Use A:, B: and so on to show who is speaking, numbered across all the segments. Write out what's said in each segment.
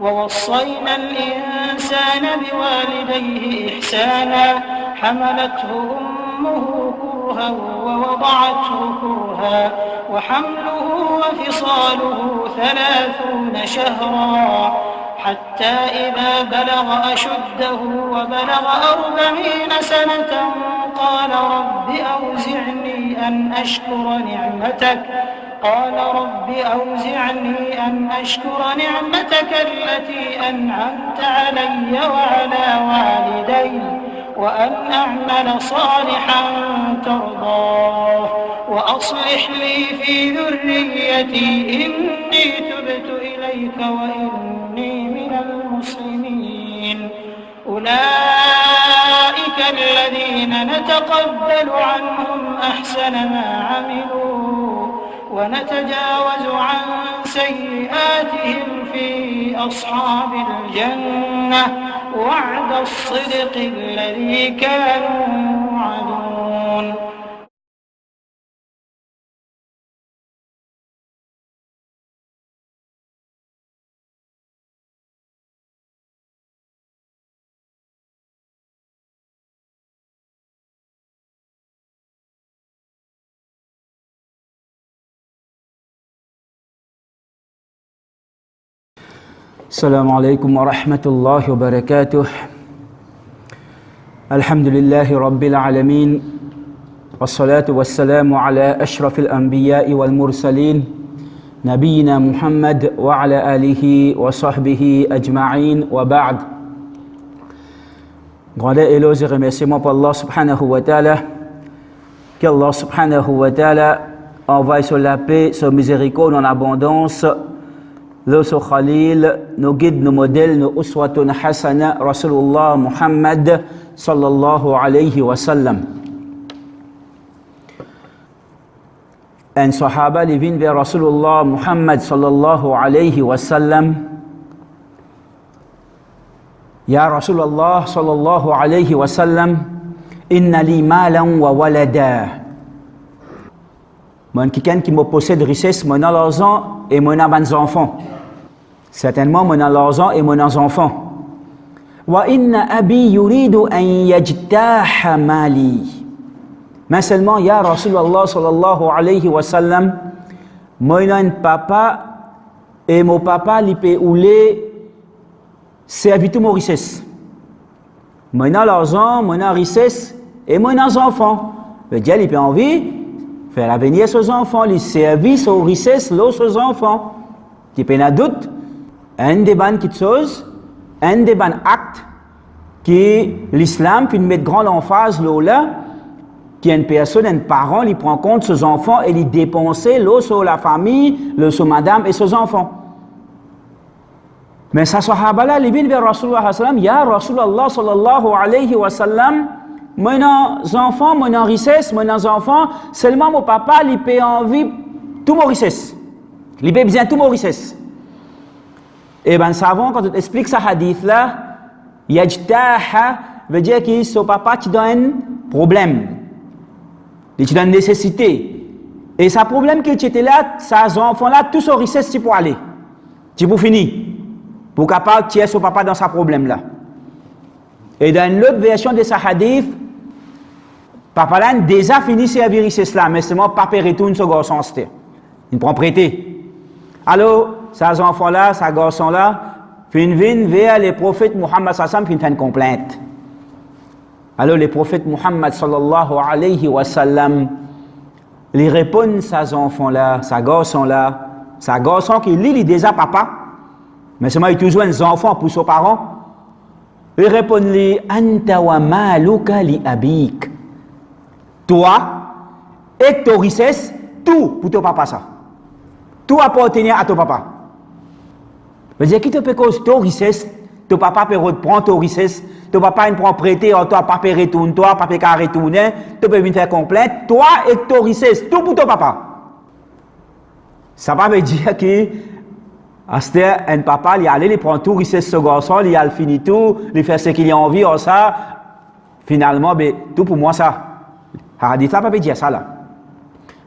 A: ووصينا الإنسان بوالديه إحسانا حملته أمه كرها ووضعته كرها وحمله وفصاله 30 شهرا حتى إذا بلغ أشده وبلغ 40 سنة قال رب أوزعني أن أشكر نعمتك التي أنعمت علي وعلى والدي وأن أعمل صالحا ترضاه وأصلح لي في ذريتي إني تبت إليك وإني من المسلمين أولئك الذين نتقبل عنهم أحسن ما عملوا ونتجاوز عن سيئاتهم في أصحاب الجنة وعد الصدق الذي كانوا يوعدون.
B: السلام عليكم ورحمة الله وبركاته. الحمد لله رب العالمين والصلاة والسلام على أشرف الأنبياء والمرسلين نبينا محمد وعلى آله وصحبه أجمعين وبعد. Grande éloge et remerciement pour Allah subhanahu wa ta'ala. Qu'Allah subhanahu wa ta'ala envoie sur la paix, sur miséricorde en abondance le so Khalil, nos guides, nos modèles, nos uswatun hasana, Rasulullah Muhammad sallallahu alayhi wa sallam. Un sahaba li vient vers Rasulullah Muhammad sallallahu alayhi wa sallam. Ya Rasulullah sallallahu alayhi wa sallam, inna li malan wa walada. Moi, quelqu'un qui me possède richesse, mon l'argent et mon des enfants. Certainement, mon l'argent et mon enfants. Wa inna abi yuridu an yajtaha mali. Mais seulement, ya Rasulullah sallallahu alayhi wa sallam, mon papa et mon papa li peut ouler servir tout mon richesse. Mon l'argent, mon richesse et mon enfants. Le Dieu, il peut envie faire l'avenir aux enfants, les services aux richesses, aux enfants. Tu peux en doute, un des bonnes choses, un des bons actes que l'islam peut mettre grande emphase là, qui une personne, un parent, il prend compte de ses enfants et il dépense sur la famille, sur madame et ses enfants. Mais ça sahaba là, il vient vers Rasulullah sallam, ya Rasulullah sallallahu alayhi wa sallam, mon enfant, mon richesse, mon enfant, seulement mon papa, il peut envie tout mon richesse. Il peut besoin tout mon richesse. Et bien, savons, quand on explique ce hadith-là, yajtaha veut dire que son papa te donne un problème. Il te donne une nécessité. Et ce problème que tu étais là, ces enfants-là, tout son richesse, tu peux aller. Tu peux finir. Pour capable de tirer son papa dans ce problème-là. Et dans l'autre version de ce hadith, papa là déjà fini servir cela, mais seulement papa retourne ce garçon. Il prend prêter. Alors, ces enfants-là, ces garçons-là, viennent vers le prophète Muhammad sallallahu alayhi wa sallam, une complainte. Alors, le prophète Muhammad sallallahu alayhi wa sallam, il répond à ces enfants-là, ces garçons qui lisent déjà papa, mais seulement il y a toujours des enfants pour ses parents. Il répond-lui, Anta wa maluka li abik. Toi et ton richesse, tout pour ton papa ça. Tout appartient à ton papa. Je veux dire, qui te peut cause ton richesse, ton papa peut reprendre ton richesse, ton papa il prend prêter, toi papa retourne, toi papa peut retourner, tu peux venir faire complainte, toi et ton richesse, tout pour ton papa. Ça veut dire que un papa, il allait, il prend tout, il sait ce garçon, il a fini tout, il fait ce qu'il a envie, ça, finalement, ben, tout pour moi, ça. Hadith, ça ne peut pas dire ça, là.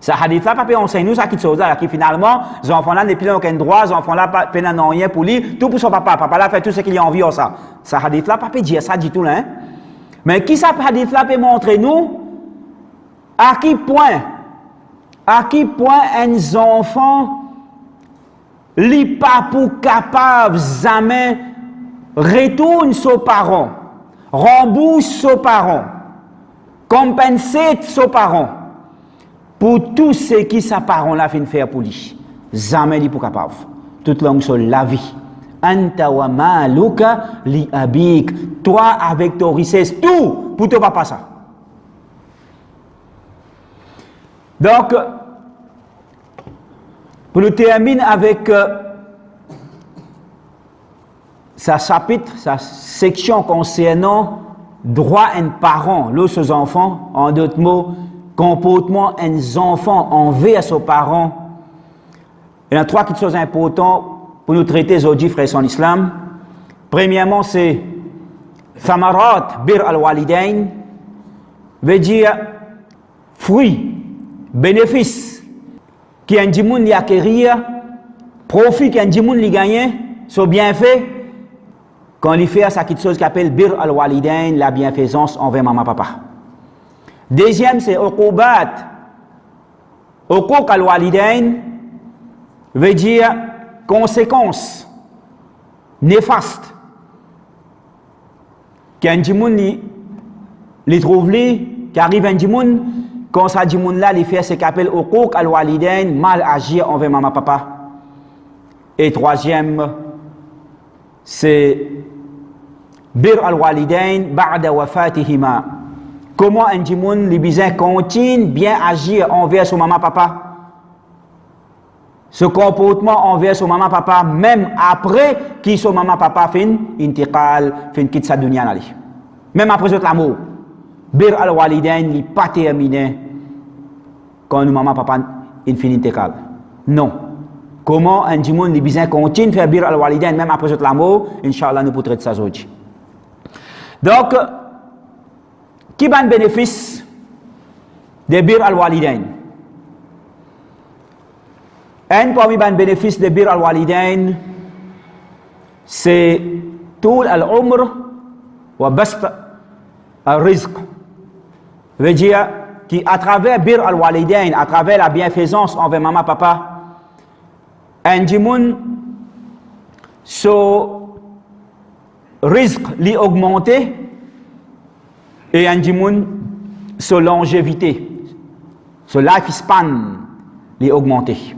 B: Ce hadith-là, pas enseigne nous ça qui chose là, qui finalement, les enfants-là n'ont plus aucun droit, les enfants-là n'ont rien pour lui, tout pour son papa. Papa-là fait tout ce qu'il a envie de ça. Ce hadith-là, pas dire ça du tout là. Hein? Mais qui ça hadith-là peut montrer nous à quel point un enfant n'est pas pour capable jamais retourne ses parents, rembourse ses parents, compense ses parents pour tout ce qui sa parent-là fait faire pour lui. Jamais il n'est pas capable. Toute longue sur la vie. Anta wa maluka li abik. Toi avec ton richesse, tout pour ton papa ça. Donc, pour nous terminer avec sa chapitre, sa section concernant droit d'un parent, l'autre enfants, en d'autres mots, comportement d'un enfant envers ses parents. Il y a trois choses importantes pour nous traiter aujourd'hui, frères en islam. Premièrement, c'est Thamarat bir al-walidain, veut dire fruit, bénéfice qui un djimoun li acquérir, profit qui un djimoun li gagner, son bienfait, quand il fait ça quelque chose qui appelle bir al-walidain, la bienfaisance envers maman papa. Deuxième, c'est uqubat. Uquq al-walidain veut dire conséquences néfastes. Qu'un djimoun li trouve li, qui arrive un djimoun, quand ça djimoun là, il fait ce qu'on appelle uquq al-walidain, mal agir envers maman papa. Et troisième, c'est bir al-walidain ba'da wafatihima. Comment un djimoun li bizin continue bien agir envers son maman papa. Ce comportement envers son maman papa même après que son maman papa fin intiqal, fin quitte sa dunya nali. Même après cet l'amour. Bir al-walidain li pas terminé quand maman papa fin intiqal. Non. Comment un djimoun li bizin continue faire bir al-walidain même après cet l'amour, inshallah nous pour traiter ça aujourd'hui. Donc qui a un bénéfice de bir al-walidain? Un parmi les bénéfices de bir al-walidain, c'est tout al-umr wa bast al-rizq. Veut dire qu'à travers bir al-walidain, à travers la bienfaisance envers maman, papa, un djimoun, son risque li augmenté et un djimoun, son longévité, son lifespan li augmenté.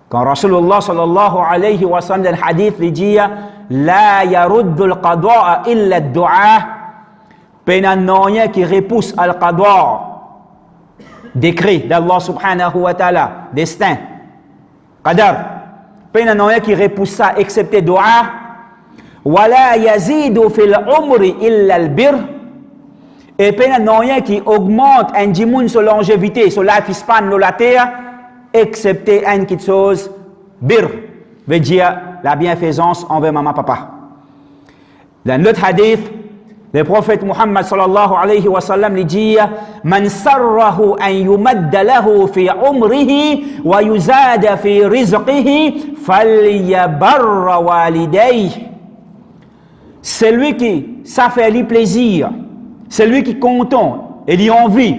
B: Quand Rasulullah sallallahu alayhi wa sallam dans le hadith il dit la yaruddu al-qada'a illa ad-du'a, pénanoyen qui repousse al-qada', décret d'Allah subhanahu wa ta'ala, destin, qadar, pénanoyen qui repousse ça excepté du'a, wala yazidu fil umri illa al-bir, et pénanoyen qui augmente un djimoun sur longévité, sur lifespan de la terre, excepté une petite chose, bir, veut dire la bienfaisance envers maman, papa. Dans l'autre hadith, le prophète Muhammad sallallahu alayhi wa sallam lui dit Man sarrahu an yumadda lahu fi umrihi wa yuzada fi rizqihi falyabarra walidayhi. Celui qui, ça fait lui plaisir, celui qui est content et lui envie,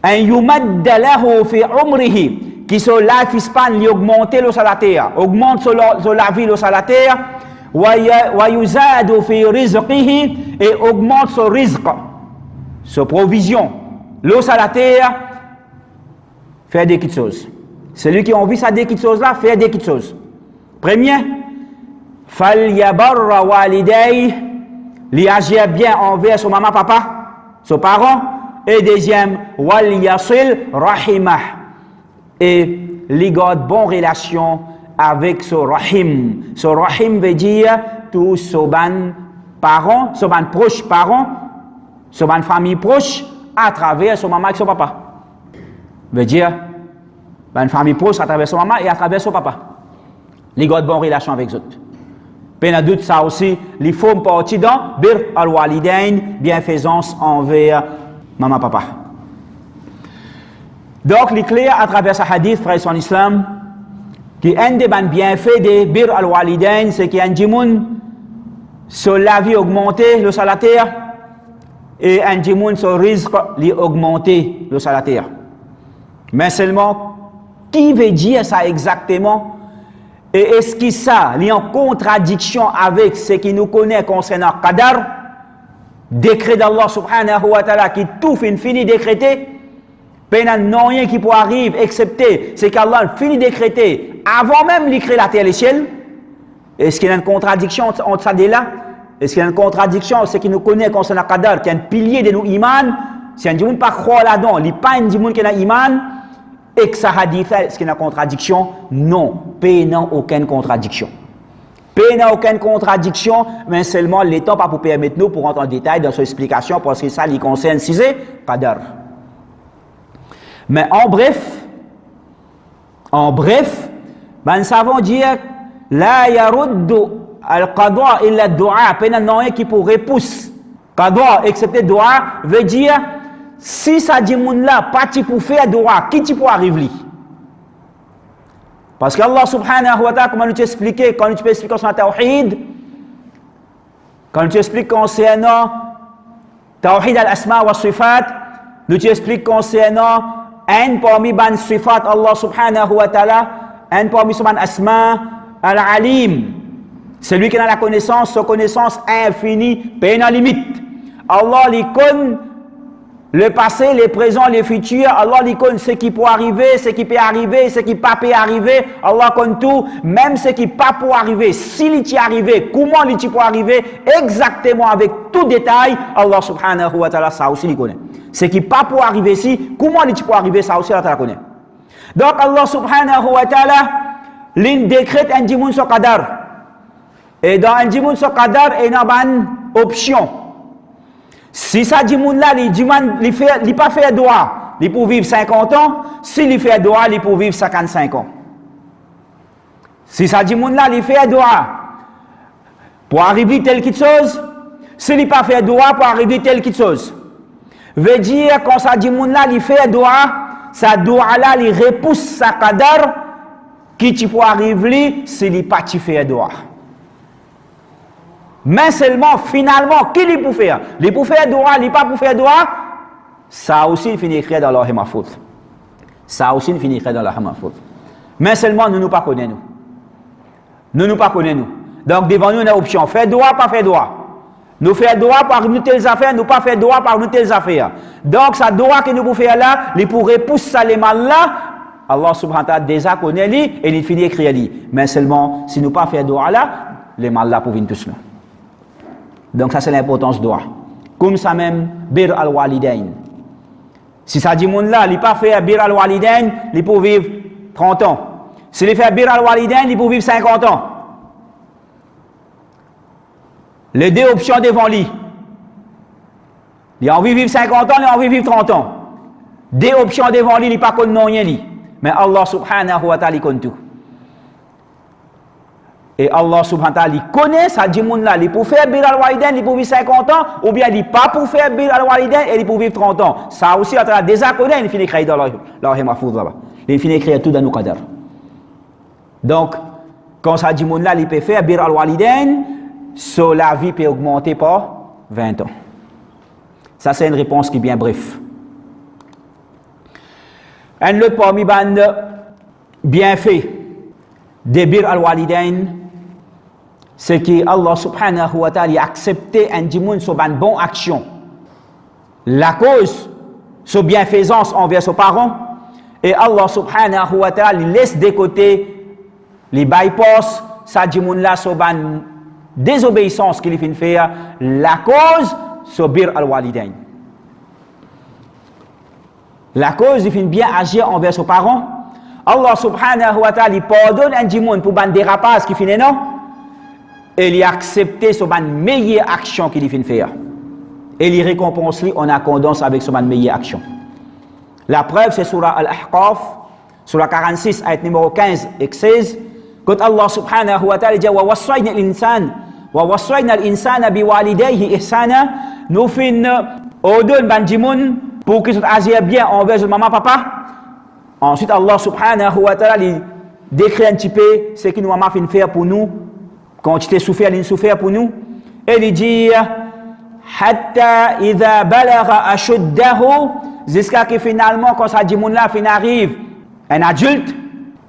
B: un yumadda lahu fi umrihi, qui son lifespan lui augmente le salaire, augmente son la vie le salaire, wa yuzadu fi rizqihi, et augmente son rizq, sa provision, le salaire, faire des petites choses. Celui qui a envie de faire des petites choses là, faire des petites choses. Premier, falyabarra walidayhi, lui agir bien envers son maman, papa, son parent. Et deuxième, wal yasil rahimah, et il garde bonne relation avec son rahim. Son rahim veut dire tous son parents, son proches parents, son famille proche à travers son maman et son papa. Veut dire une famille proche à travers son maman et à travers son papa. Il garde bonne relation avec eux. Peine à doute ça aussi, il faut une partie dans bir al-walidain, bienfaisance envers maman, papa. Donc, les clairs à travers ce hadith, frère en islam, qui un des bienfaits de bir al-walidain, c'est qu'il y a un djimoun sur la vie augmentée, le salataire, et un djimoun sur le rizq, augmenter le salataire. Mais seulement, qui veut dire ça exactement? Et est-ce que ça est en contradiction avec ce qui nous connaît concernant Qadar, décret d'Allah subhanahu wa ta'ala qui tout fini décrété? Il n'y a rien qui peut arriver, excepté ce qu'Allah finit décréter avant même d'écrire la terre et les ciels. Est-ce qu'il y a une contradiction entre ça et là? Est-ce qu'il y a une contradiction, ce qui nous connaît concernant Qadar, qui est un pilier de nos iman? Si un djimoun pas croit là-dedans, il n'y a pas un djimoun qui a iman, et que ça hadith, est-ce qu'il y a une contradiction? Non, il n'y a aucune contradiction. Il n'y a aucune contradiction, mais seulement le temps pas pour permettre nous pour rentrer en détail dans cette explication, parce que ça, il concerne Sizé, Qadar. Mais en bref, nous savons dire la yaruddu al-qadwa illa ad-du'a, peine non qui pour repousser qadwa excepté doua veut dire si ça dit moun là pas ti pour faire doua, qui ti pour arriver? Parce que Allah subhanahu wa ta'ala, comment nous expliquer quand tu peux expliquer concernant tawhid, quand tu expliques concernant tawhid al-asma wa sifat, nous tu expliques concernant un parmi ban sifat Allah subhanahu wa ta'ala, un parmi son asma al-alim, celui qui a la connaissance, sa connaissance infinie, pas une limite. Allah lui connaît le passé, le présent, le futur. Allah lui connaît ce qui peut arriver, ce qui peut arriver, ce qui pas peut arriver. Allah connaît tout, même ce qui pas peut arriver. S'il y est arrivé, comment il peut arriver, exactement avec tout détail, Allah subhanahu wa ta'ala, ça aussi il connaît. Ce qui pas peut arriver ici, comment il peut arriver, ça aussi Allah connaît. Donc Allah subhanahu wa ta'ala, il décrète un djimoun sur qadar. Et dans un djimoun sur qadar, il y a une option. Si ça djimoun là, il pas fait doua, il peut vivre 50 ans. S'il fait doua, il peut vivre 55 ans. Si ça djimoun là, il fait doua pour arriver telle quelque chose. S'il n'a pas fait doua pour arriver telle quelque chose. Veut dire quand ça djimoun là, il fait doua, sa doua là, il repousse sa qadar qui tu peux arriver s'il n'a pas fait doua. Mais seulement, finalement, qui il peut faire? Il peut faire doua, il pas pour faire doua. Ça aussi, il finit écrit dans l'Allah Mahfouz. Ça aussi, il finit écrit dans l'Allah Mahfouz. Mais seulement, nous ne pas connaissons. Nous ne pas connaissons. Donc, devant nous, on a option. Faire doua, pas faire doua. Nous faire doua par nous telles affaires, nous pas faire doua par nous telles affaires. Donc, sa doua que nous pouvons faire là, il pourrait pousser ça les mal là. Allah subhanahu wa ta'ala déjà connaît lui et il finit écrire lui. Mais seulement, si nous pas faire doua là, les mal là pour venir tous là. Donc ça c'est l'importance de doua. Comme ça même, bir al-walidain. Si ça dit moun là, il pas fait bir al-walidain, il peut vivre 30 ans. S'il fait bir al-walidain, il peut vivre 50 ans. Les deux options devant lui. Il a envie de vivre 50 ans, il a envie de vivre 30 ans. Deux options devant lui, il pas connaît rien lui. Mais Allah subhanahu wa ta'ala il connaît tout. Et Allah subhanahu wa ta'ala il connaît ça dit moun là, il peut faire bir al-walidain, il peut vivre 50 ans, ou bien il pas pour faire bir al-walidain et il peut vivre 30 ans. Ça aussi Allah déjà connaît, il finit écrire dans l'Allah Mahfouz là-bas. Il finit écrire tout dans nos qadar. Donc quand ça dit moun là, il peut faire bir al-walidain, so la vie peut augmenter par 20 ans. Ça c'est une réponse qui est bien bref. Un autre parmi bande bien fait de bir al-walidain, c'est que Allah subhanahu wa ta'ala a accepté un djimoun sur une bonne action. La cause, sa bienfaisance envers ses parents, et Allah subhanahu wa ta'ala laisse de côté les bypass, sa djimoun là sur une désobéissance qu'il fait faire, la cause, c'est bir al-walidain. La cause, il fait bien agir envers ses parents. Allah subhanahu wa ta'ala pardonne un djimoun pour un dérapage qui fait non. Et il a accepté son meilleure action qu'il fait faire. Et il récompense lui en accordance avec son meilleure action. La preuve, c'est sur Al-Ahqaf, sur la 46, ayat numéro 15 et 16, quand Allah subhanahu wa ta'ala dit wa wassayna al-insana biwalidayhi ihsana, nous fin ordonne ban djimoun pour qu'ils agissent bien envers maman papa Ensuite, Allah subhanahu wa ta'ala, il décrit un petit peu ce que nous avons fait faire pour nous. Quand tu t'es souffert, il souffert pour nous. Et il dit, Hatta idha balagha ashuddahu, jusqu'à que finalement, quand ça dit mon là, fin arrive, un adulte,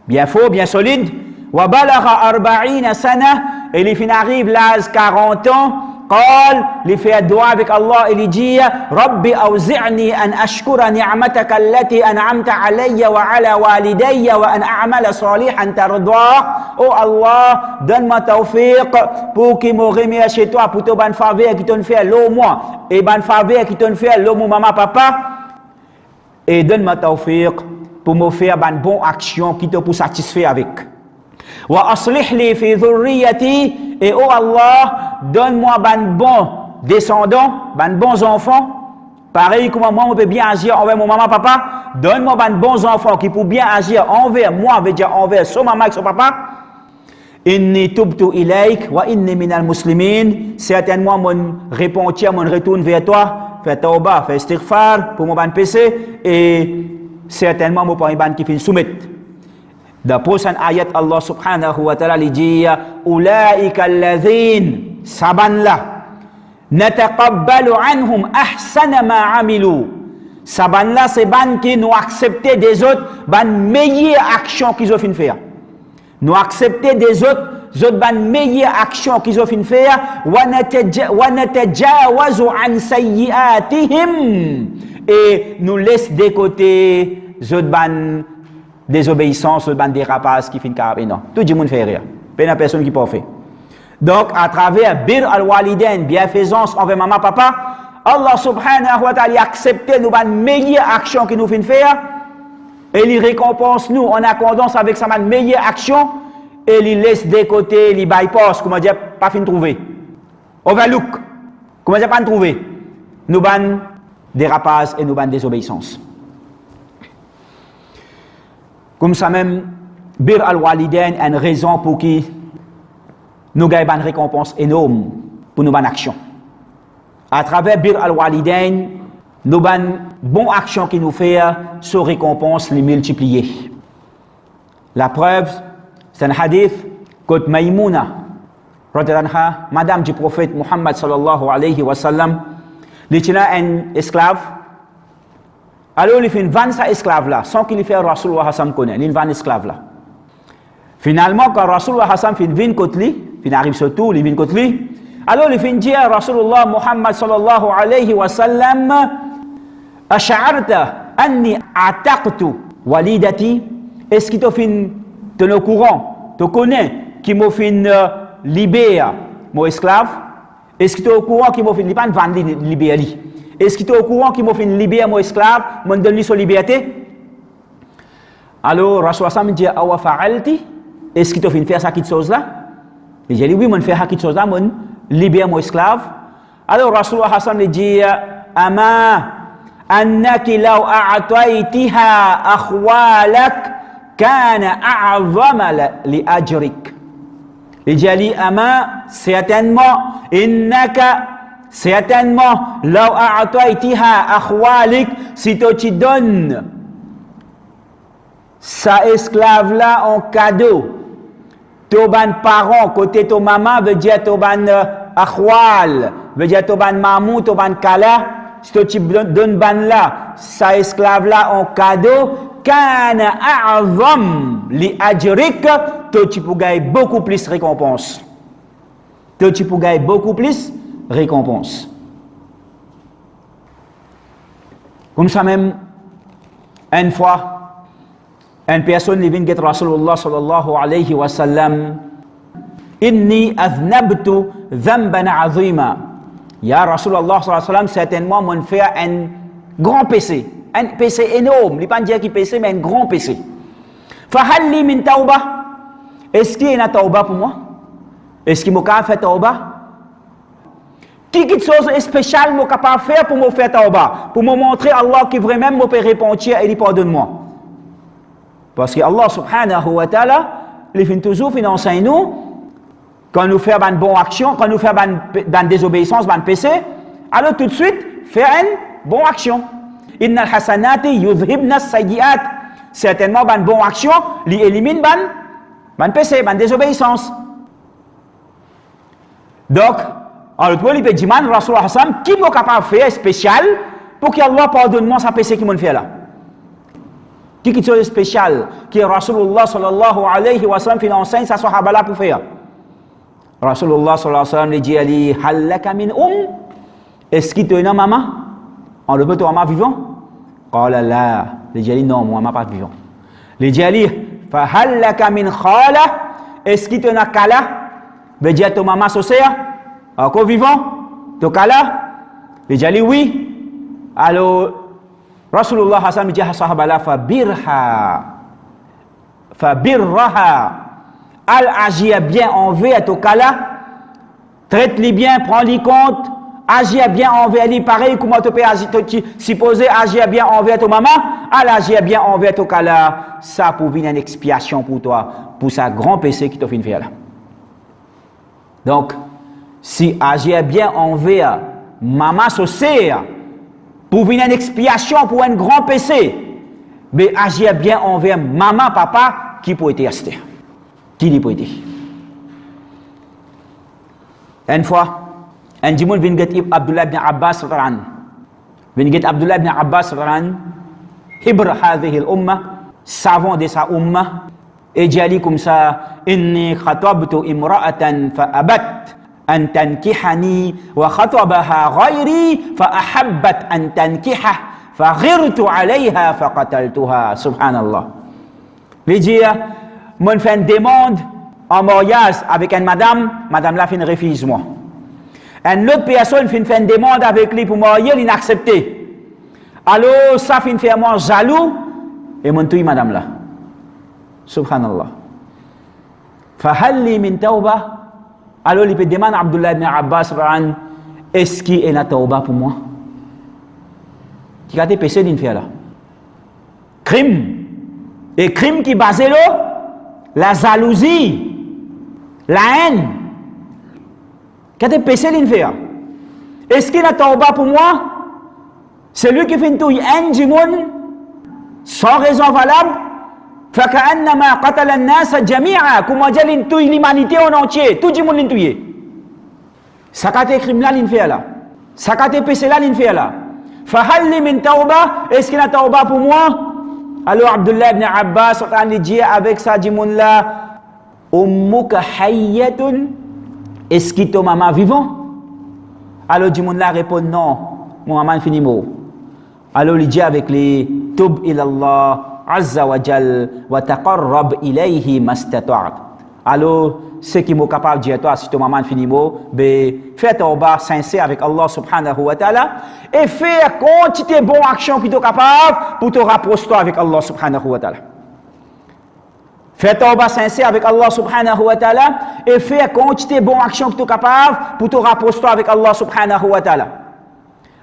B: bien fort, bien solide, wa balagha arba'ina sana, et il fin arrive l'âge 40 ans, قال il fait dua avec Allah et il dit ربي أوزعني أن أشكر نعمتك التي أنعمت علي وعلى والدي وأن أعمل صالحا ترضاه. Oh Allah, donne-moi tawfiq pour qu'il me remercie chez toi pour ton bonne faveur qui t'ont fait l'eau moi et bonne faveur qui t'ont fait l'eau mon maman papa, et donne-moi tawfiq pour me faire une bonne action qui te pour satisfaire avec. Wa aslih li fi dhurriyyati, et oh Allah, donne-moi ban bon descendant, ban bons enfants, pareil comme moi on peut bien agir envers mon maman papa, donne-moi ban bons enfants qui pour bien agir envers moi, veut dire envers son maman et son papa. Inni tubtu ilayk wa inni minal muslimin, certainement mon repentir, mon retourne vers toi, fais tauba, fais istighfar pour mon ban péché, et certainement mon ban qui fin soumettre. Dans la prochaine ayat, Allah subhanahu wa ta'ala dit Ulaika alladhin, saban la, nataqabbalu anhum ahsana ma amilu. Saban la, c'est ban qui nous acceptent des autres, ban meilleure action qu'ils ont fait faire. Nous accepter des autres ban meilleure action qu'ils ont fait faire. Wa natajawazu an sayyiatihim, et nous laisse de côté autres ban désobéissance, le ban dérapage qui finit carabé. Non, tout le monde fait rire. Pas une personne qui peut faire. Donc, à travers bir al-walidain, bienfaisance envers maman, papa, Allah subhanahu wa ta'ala accepte nous ban meilleure action que nous finit faire, et il récompense nous en accordance avec sa meilleure action, et il laisse de côté, il bypass, comment dire, pas fin trouver. Overlook, comment dire, pas trouver. Nous ban dérapage et nous ban désobéissance. Comme ça même, bir al-walidain a une raison pour qui nous gagnons une récompense énorme pour nos bonnes actions. À travers bir al-walidain, nos bonnes actions qui nous font, ces récompenses les multiplier. La preuve, c'est un hadith que Maïmouna, madame du prophète Muhammad sallallahu alayhi wa sallam, il était un esclave. Alors il fait une vanne sa esclave là, sans qu'il fait Rasulullah Hassan connaît, il vanne esclave là. Finalement, quand Rasulullah Hassan fait une vine contre lui, il arrive sur tout, il vient contre lui. Alors il fait dire à Rasulullah Muhammad sallallahu alayhi wa sallam, Ash'arta anni ataqtu walidati, est-ce qu'il te fait te au courant, te connaît, qui m'a fait libérer mon esclave? Est-ce qu'il est au courant qu'il m'a fait libérer, pas une vanne libérer? Est-ce qu'il est au courant qu'il m'a fait libérer mon esclave, m'a donné sa liberté? Alors, Rasul Hassan me dit, Awa fa'alti, est-ce qu'il t'a fait faire ça, cette chose-là? Il dit, oui, je fais ça, cette chose-là, je libère mon esclave. Alors, Rasul Hassan me dit, Ama, annaki law a'ataytiha akhwalak, kana a'zama li ajrik. Il dit, Ama, certainement, innaka, certainement, law a'ataytiha akhwalik, si tu donnes sa esclave là en cadeau, ton parent côté ton maman veut dire ton akhwal, veut dire ton mamou, ton kala, si tu donnes là sa esclave là en cadeau, kana a'zam li ajrik, tu peux gagner beaucoup plus récompense. Tu peux gagner beaucoup plus récompense. Comme ça même, une fois, une personne qui vient de Rasulullah sallallahu alayhi wa sallam, inni aznabtu dhanban azima. Ya Rasulullah sallallahu alayhi wa sallam, certainement, mon fait un grand péché. Un péché énorme. Il ne pas dire qu'il péché, mais un grand péché. Fahalli min tauba. Est-ce qu'il y a une tauba pour moi? Est-ce qu'il m'a fait tauba? Quelque chose de spécial je suis capable de faire pour me faire tauba, pour me montrer à Allah qui vraiment me peut répondre et il pardonne-moi. Parce que Allah subhanahu wa ta'ala, il fait toujours enseigne nous, quand nous faisons une bonne action, quand nous faisons une désobéissance, une péché, alors tout de suite, faire une bonne action. Innal hasanati yudhibna sayyi'at. certainement ban bonne action, il élimine ban péché, ban désobéissance. Donc, en l'autre mot, il peut dire, Rasulullah Hassan, qui m'a capable de faire spécial pour qu'Allah pardonne-moi sa péché qui m'a fait là? Qui est spécial, qui est Rasulullah sallallahu alayhi wa sallam, qui enseigne sa sahaba là pour faire? Rasulullah sallallahu alayhi wa sallam, il dit, Ali, hallaka min est-ce qu'il te donne maman? On le peut te maman vivant? Qala la. Il dit, non, moi, maman pas vivant. Il dit, Ali, fa hallaka min khala, est-ce qu'il te donne kala? Il dit, ton maman sociale? Encore vivant? Ton kala? Il dit, oui. Alors, Rasulullah Hassan dit à sahaba là, fabirraha, al agir bien envers ton kala, traite-les bien, prends-les compte, agir bien envers lui, pareil, comment tu peux supposer agir bien envers ton maman, al agir bien envers ton kala, ça pour venir une expiation pour toi, pour sa grand péché qui t'a fait faire là. Donc, si agir bien envers maman sociale, pour venir une expiation pour un grand péché, mais agir bien envers maman, papa, qui peut être resté? Qui n'y peut être? Une fois, un dimoun vient get Abdullah ibn Abbas radhiyallahu vient get Abdullah ibn Abbas radhiyallahu hibr hadhihi al-umma, savant de sa umma, et dit comme ça, inni khatabtu imra'atan fa abat أن تنكحني وخطبها غيري فأحبت أن تنكحه فغرت عليها فقتلتها سبحان الله. Il dit, moi fais une demande en mariage avec une madame là fait une refuse-moi. Une autre personne fait une demande avec lui pour marier, il n'a accepté. Alors ça fait faire moi jaloux et mon tue madame là. Subhanallah. فهل من توبة. Alors, il peut demander à Abdullah ibn Abbas, est-ce qu'il y a une tauba pour moi? Qui a été péché d'une faire là? Crime. Et crime qui est basé là, la jalousie, la haine. Qui a été péché d'une faire? Est-ce qu'il y a une tauba pour moi? C'est lui qui fait une touille haine du monde, sans raison valable. فكأنما قتل الناس جميعا كما جال انتوي l'humanité en entier tout le monde l'intouye ça qu'a crime là l'infère là ça qu'a péché là l'infère là فهل من توبة est-ce qu'il y a tauba pour moi? Alors Abdullah ibn Abbas il dit avec ça du monde là ummuka hayyatun, est-ce que ton maman vivant? Alors du monde là répond non, mon maman fini mort. Alors il dit avec les tub ilallah Azza wa Jal wa taqarrab ilayhi mastata'at. Alors, ce qui m'est capable de dire toi, si ton maman finit mot, fais tauba sincère avec Allah subhanahu wa ta'ala et fais quantité de bonnes actions qui sont capables pour te rapprocher toi avec Allah subhanahu wa ta'ala. Fais tauba sincère avec Allah subhanahu wa ta'ala et fais quantité de bonnes actions qui sont capables pour te rapprocher toi avec Allah subhanahu wa ta'ala.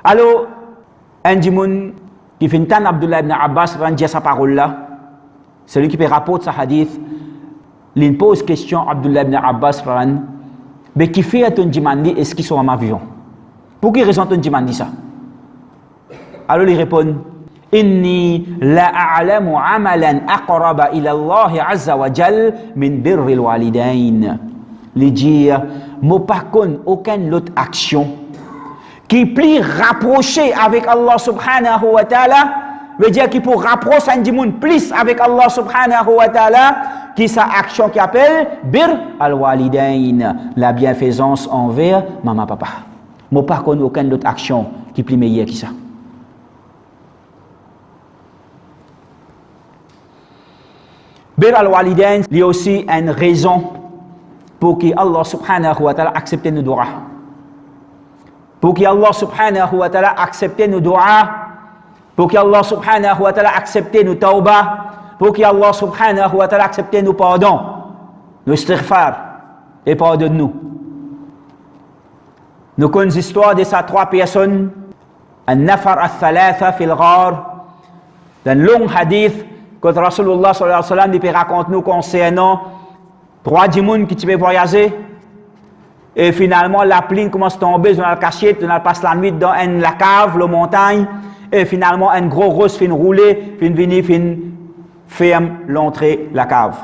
B: Alors, un dimoun qui fait une Abdullah ibn Abbas va dire sa parole là, celui qui peut rapporter sa hadith, il pose question à Abdullah ibn Abbas, mais qui fait ton demande, est-ce qu'ils sont vraiment vivants? Pour quelle raison ton demande ça? Alors il répond, Inni la a'lamu amalan aqraba ila Allah azza wa jal min birril walidain. Il dit, moi par contre, aucune autre action qui plus rapproché avec Allah subhanahu wa ta'ala, veut dire qu'il peut rapprocher un monde plus avec Allah subhanahu wa ta'ala, qui sa action qui appelle bir al-walidain, la bienfaisance envers maman papa. Moi par contre aucune autre action qui plus meilleure que ça. Bir al-walidain, il y a aussi une raison pour que Allah subhanahu wa ta'ala accepte nos doigts. Pour que Allah subhanahu wa ta'ala accepte nos doigts, pour que Allah subhanahu wa ta'ala accepte nos tawbah, pour que Allah subhanahu wa ta'ala accepte nos pardons, nos istighfar, et pardonne-nous. Nous connaissons l'histoire de ces trois personnes, An-Nafar al-Thalatha fil Ghar, d'un long hadith que Rasulullah sallallahu alayhi wa sallam raconte nous concernant trois djimoun qui peuvent voyager. Et finalement, la pluie commence à tomber dans la cachette, on passe la nuit dans la cave, la montagne, et finalement, un gros rose fin rouler, fin venir, fin ferme l'entrée la cave.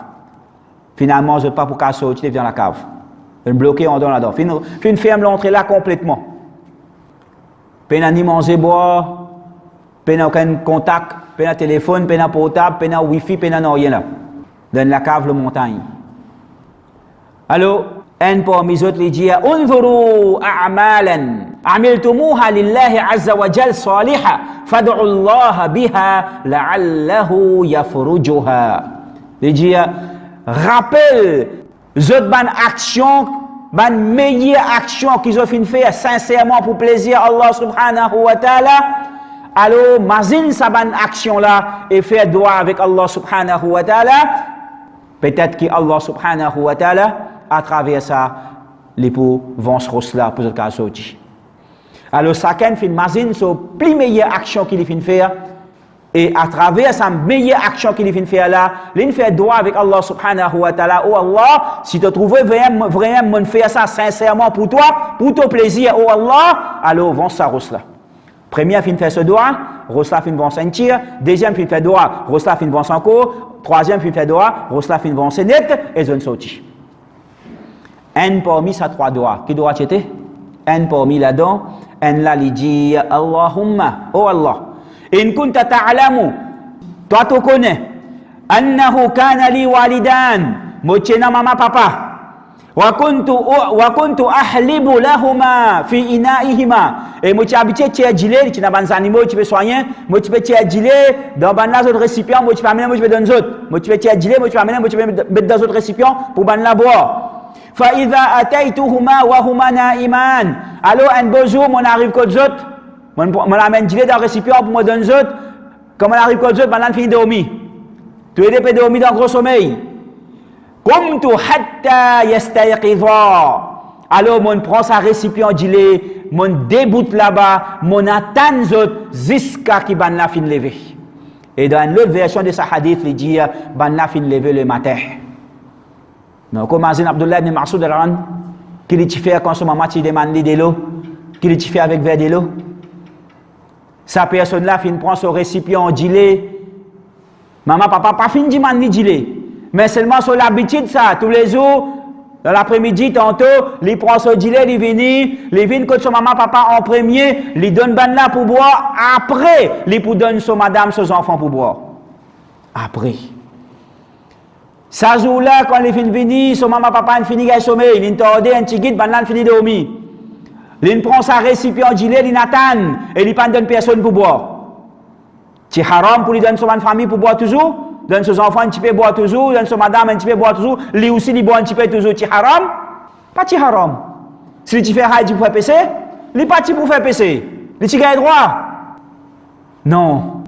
B: Finalement, je ne pas pour qu'à sortir dans la cave. Je bloqué en dedans là-dedans. Fin ferme l'entrée là complètement. Peine ni manger boire, peine aucun contact, peine téléphone, peine portable, peine wifi, peine rien là. Dans la cave, la montagne. Alors, un parmi les autres, il dit Unzuru a'malan amiltumuha lillahi azza wa jal saliha fad'u Allah biha la'allahu yafrujuha. Il dit rappelle cette bonne action, bonne meilleure action qu'ils ont fait sincèrement pour plaisir Allah subhanahu wa ta'ala. Alors, mazine sa bonne action là et faire droit avec Allah subhanahu wa ta'ala. Peut-être que Allah subhanahu wa ta'ala à travers ça, les pour vont se rosser pour ce cas sorti. Alors, chacun fait une mazine sur plus meilleure action qu'il fait faire. Et à travers sa meilleure action qu'il fait faire là, il fait droit avec Allah subhanahu wa ta'ala. Oh Allah, si tu trouves vraiment faire ça sincèrement pour toi, pour ton plaisir, oh Allah, alors vont ça rosser. Première fin fait ce droit, rosla fin vont sentir. Deuxième fin fait droit, rosla fin vont encore. Troisième fin fait droit, rosla fin vont se net et zone sorti. Un parmi ces trois doigts, qui doit être? Un parmi là-dedans, un là, il dit Allahumma, oh Allah, in kunta ta'alamu, toi tu connais, annahu kana li walidan, mochena mama papa, wa kuntu ahlibu lahuma fi inaihima, et moi tu habitué tu es gelé, tu n'as pas d'animaux, tu peux soigner, moi tu peux tu es gelé dans ban là autres récipients, moi tu peux amener, moi tu peux donner autres, moi tu peux tu es gelé, moi tu peux amener, moi tu peux mettre dans autres récipients pour ban la boire. فإذا أتيتهما وهما نائمان. Alors un beau jour, on arrive qu'aux autres, on l'amène gelé dans le récipient pour me donner autres. Comme on arrive qu'aux autres, on finit de dormir. Tu es de dormir dans le gros sommeil. Qumtu hatta yastayqiza. Alors on prend sa récipient gelé, on déboute là-bas, on attend les autres jusqu'à ce qu'on la fin lever. Et dans l'autre version de ce hadith, il dit, on la fin lever le matin. Donc, comme Abdullah ibn Mas'ud al-Ran, qu'il a fait quand son maman demande de l'eau, qu'il a fait avec verre de l'eau. Sa personne là fin prend son récipient gelé. Maman, papa, pas fin demander gelé. Mais seulement sur l'habitude, ça, tous les jours, dans l'après-midi, tantôt, il prend son gelé, il vient quand son maman, papa en premier, il donne ban là pour boire. Après, il pour donne son madame, ses enfants pour boire. Après. Ça jour-là, quand il finit de venir, son maman, papa, il finit de sommeil, il tordé un petit guide, il finit de dormir. Il prend sa récipient gelé, il attend, et il ne donne personne pour boire. C'est haram pour lui donner son famille pour boire toujours, donne ses enfants un petit peu boire toujours, donne son madame un petit peu boire toujours, lui aussi il boit un petit peu toujours. C'est haram? Pas c'est haram. Si tu fais haïti pour faire pécer, il n'est pas pour faire pécer. Il tu gagnes droit. Non.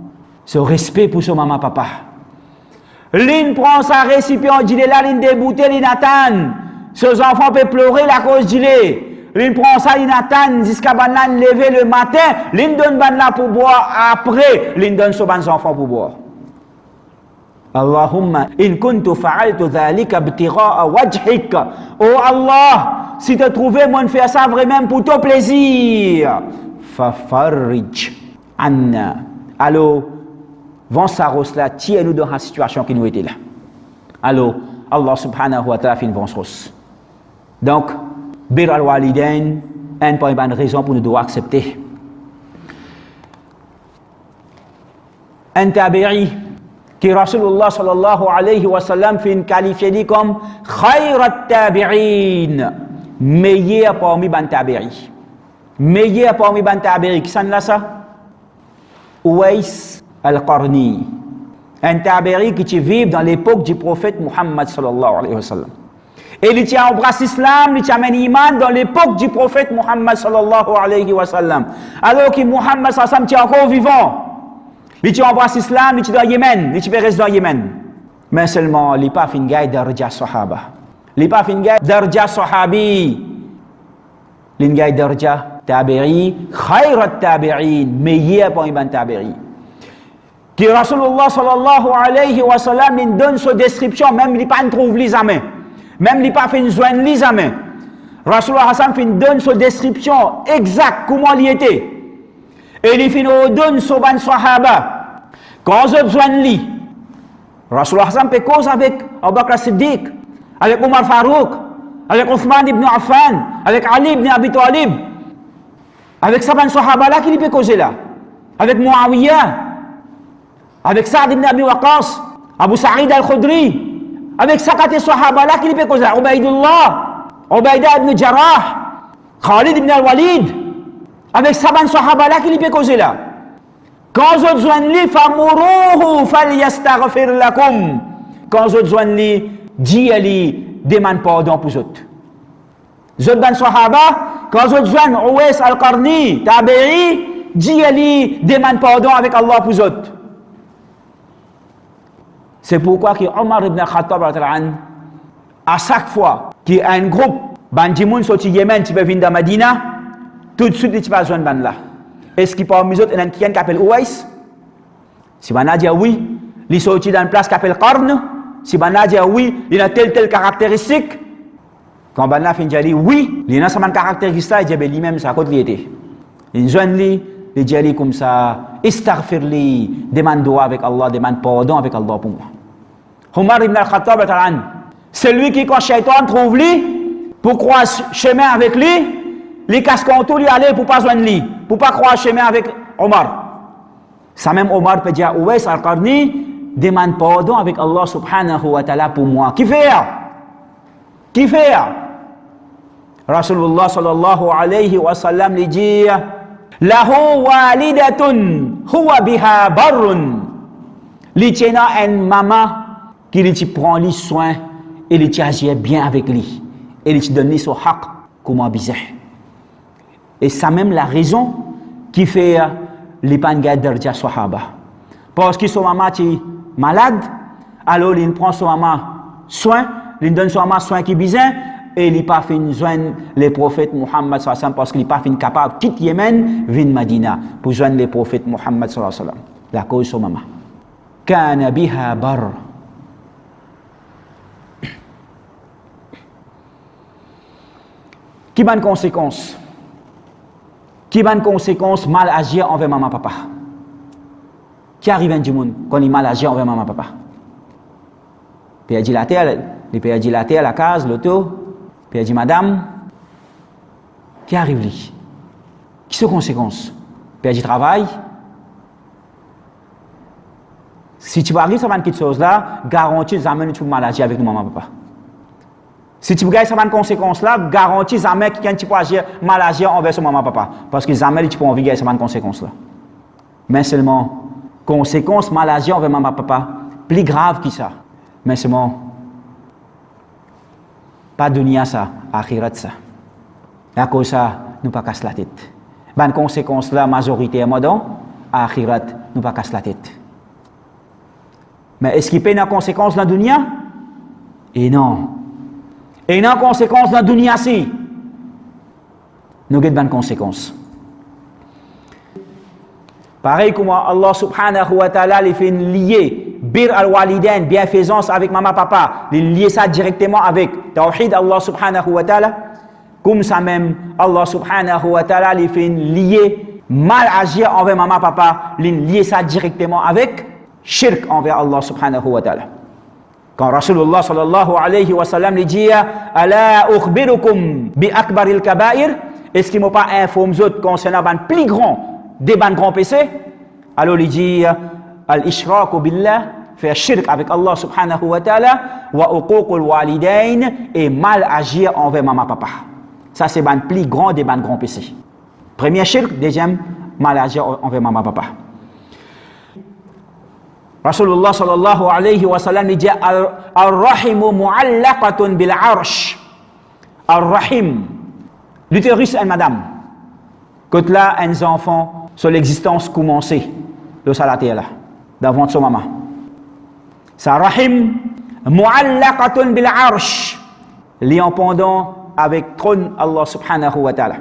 B: C'est respect pour son maman, papa. L'in prend sa récipient gelé là, l'in débouté, l'in attend. Ses enfants peuvent pleurer la cause gelé. L'in prend ça, l'in attend jusqu'à l'in lever le matin. L'in donne là pour boire. Après, l'in donne ses enfants pour boire. Allahumma in kuntu fa'altu dhalika ibtigha'a wajhik. Oh Allah, si tu as trouvé moi de faire ça vraiment pour ton plaisir, fafarrij anna. Alors, vont s'arroser là, tiens-nous dans la situation qui nous était là. Alors, Allah subhanahu wa ta'ala fait une bonne. Donc, bir al-walidain, un point de raison pour nous devoir accepter. Un tabi'i, qui Rasulullah sallallahu alayhi wa sallam fait une qualifié comme khayrat tabi'in, meilleur parmi ban tabi'i. Meilleur parmi ban tabi'i, qui s'en là ça? Uwais al-Qarni, un tabi'i qui vit dans l'époque du prophète Muhammad sallallahu alayhi wa sallam. Et il tient embrassé l'islam, il tient un iman dans l'époque du prophète Muhammad sallallahu alayhi wa sallam. Alors que Muhammad sallallahu alayhi wa sallam tient encore vivant. Il tient embrassé l'islam, il tient dans Yémen, il tient rester dans Yémen. Mais seulement, il n'est pas fin gaï d'arja sahaba. Il n'est pas fin gaï d'arja sahabi. Il est gaï d'arja tabi'i, khayrat tabi'in, meilleur pour Ibn tabi'i. Qui Rasulullah sallallahu alayhi wa sallam il donne sa description, même il pas trouve les amis, même il pas fait une joindre les amis. Rasulullah sallam donne sa description exacte comment il était. Et il donne sa ban sahaba. Quand je joindre lui, Rasulullah SAW peut cause avec Abu Bakr as-Siddiq, avec Omar Farouk, avec Othman ibn Affan, avec Ali ibn Abi Talib, avec Saban Sahaba là qui peut causer là, avec Muawiyah, avec Saad ibn Abi Waqas, Abu Sa'id al-Khudri, avec Sakati Sahaba là qui peut causer là, Ubaidah ibn Jarrah, Khalid ibn al-Walid, avec Saban Sahaba là qui peut causer là. Quand vous êtes joignent li, famuruhu falyastaghfir lakum. Quand vous êtes joignent li, dis-lui, demande pardon pour vous. Vous êtes dans Sahaba, quand vous êtes joignent Uwais al-Qarni, Tabi'i, dis-lui, demande pardon avec Allah pour vous. C'est pourquoi que Omar ibn Khattab, à chaque fois qu'il y a un groupe, Bandimoun sorti Yémen, qui peut venir dans Medina, tout de suite, il va joindre ban là. Est-ce qu'il parmi eux, il y a quelqu'un qui appelle Ouais? Si on a dit oui, il est sorti dans une place qui appelle Qarn. Si on a dit oui, il a telle caractéristique. Quand on a fait dire oui, il a une caractéristique, il dit lui-même, ça côté était. Il joint lui, il dit comme ça, istaghfirli, demande dua avec Allah, demande pardon avec Allah pour moi. Omar ibn al-Khattab, c'est lui qui, quand Shaitan trouve lui, pour croiser chemin avec lui, les casse-contours, lui aller pour pas joindre lui, pour pas croiser chemin avec Omar. Ça même Omar peut dire, Uwais al-Qarni, demande pardon avec Allah subhanahu wa ta'ala pour moi. Qui fait? Qui fait? Rasulullah sallallahu alayhi wa sallam lui dit, lahu walidatun, huwa biha barrun. Li tiena une maman qui lui prend les soins et lui agit bien avec lui. Et lui donne son haq, comment bizarre. Et c'est même la raison qui fait les pangas d'Arja Sahaba. Parce que son maman est malade, alors il prend son maman soin, il donne son maman soin qui est bien, et il n'a pas fait joindre les prophètes Muhammad sallallahu alayhi wa sallam parce qu'il n'a pas fait capable de quitter Yémen, venir Medina pour joindre les prophètes Muhammad sallallahu alayhi wa sallam. La cause de son maman. Kana biha bar. Qui a une conséquence? Qui a une conséquence mal agir envers maman papa? Qui arrive un monde quand il mal agir envers maman papa? Puis il dit la terre, la case, l'auto, puis il dit madame, qui arrive lui? Qui sont les conséquences? Puis il dit travail. Si tu vas arriver à cette chose là, garantis que tu vas mal agir avec nous maman papa. Si tu regardes cette conséquence-là, garantis jamais que tu peux agir mal agir envers son maman papa. Parce que jamais tu peux envie de cette conséquence-là. Mais seulement, conséquence mal agir envers maman papa, plus grave que ça. Mais seulement, pas dunya ça, akhirat ça. Et à cause de ça, nous pas casse la tête. Bonne conséquence-là, majoritairement dans akhirat, nous pas casse la tête. Mais est-ce qu'il paye une conséquence dans la dunya? Et non. Et non conséquence dans la dunya si. Nous avons de bonnes conséquences. Pareil comme Allah subhanahu wa ta'ala les fait lier bir al-walidain, bienfaisance avec maman papa, les lier ça directement avec tawhid Allah subhanahu wa ta'ala. Comme ça même Allah subhanahu wa ta'ala les fait lier mal agir envers maman papa, les lier ça directement avec shirk envers Allah subhanahu wa ta'ala. Quand Rasulullah sallallahu alayhi wa sallam lui dit ala ukhbirukum bi akbaril kaba'ir, est-ce qu'il m'a pas informé concernant le plus grand des grands péchés? Alors il dit al-ishraku billah, faire shirk avec Allah subhanahu wa ta'ala, wa uququl walidain, et mal agir envers maman papa. Ça c'est le plus grand des grands péchés. Premier shirk, deuxième mal agir envers maman papa. Rasulullah sallallahu alayhi wa sallam dit Ar-Rahimu mu'allaqatun bil arsh. Ar-Rahim, l'utérus est madame. Quand là, un enfant, sur l'existence commencée, le salaté là, devant son maman. Sa Rahim mu'allaqatun bil arsh, liant pendant avec trône Allah subhanahu wa ta'ala.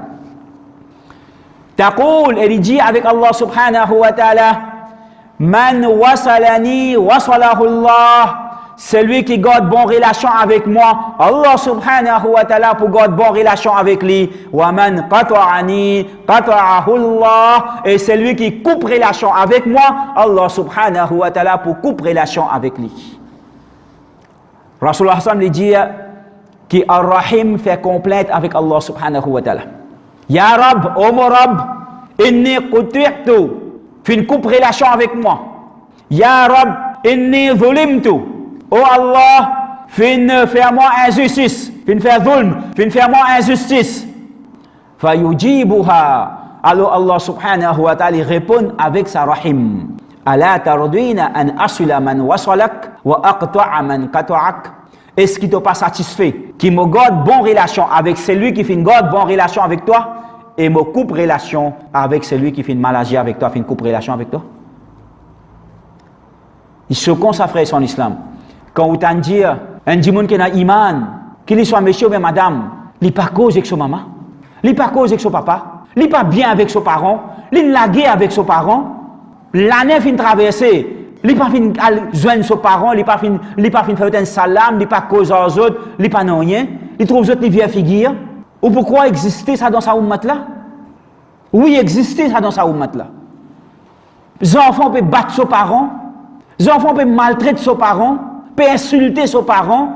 B: Taqul, elle dit avec Allah subhanahu wa ta'ala, Man wasalani wasalahu Allah, celui qui garde bonne relation avec moi, Allah subhanahu wa ta'ala pour garder bonne relation avec lui. Wa man qata'ani qata'ahu Allah, et celui qui coupe relation avec moi, Allah subhanahu wa ta'ala pour couper relation avec lui. Rasulullah sallam lui dit que Ar-Rahim fait complainte avec Allah subhanahu wa ta'ala. Ya Rab, oh mon Rab, inni quti'tu, fin coupe relation avec moi. Ya Rab, inni zulimtu, oh Allah, fin faire moi injustice, fin faire zulm, fin faire moi injustice. Fayujibuha, alors Allah subhanahu wa ta'ala répond avec sa Rahim. Ala tardina an asila man wasalak wa aqta'a man qata'ak. Est-ce qu'il t'a pas satisfait qui me garde bonne relation avec celui qui fait une bonne relation avec toi et me coupe relation avec celui qui fait une maladie avec toi, fait une coupe relation avec toi? Il se consacre frère son islam. Quand on t'en dit un dimon qui a iman, qu'il soit monsieur ou bien madame, il pas cause avec son maman, il pas cause avec son papa, il pas bien avec son parent, il lagué avec son parent. L'année fin traversée, il pas fin joindre son parent, il pas fin faire un salam, il pas cause aux autres, il pas non rien, il trouve les autres les vieilles figures. Ou pourquoi exister ça dans sa ummat là? Oui, exister ça dans sa ummat là. Les enfants peuvent battre ses parents, les enfants peuvent maltraiter ses parents, peuvent insulter ses parents,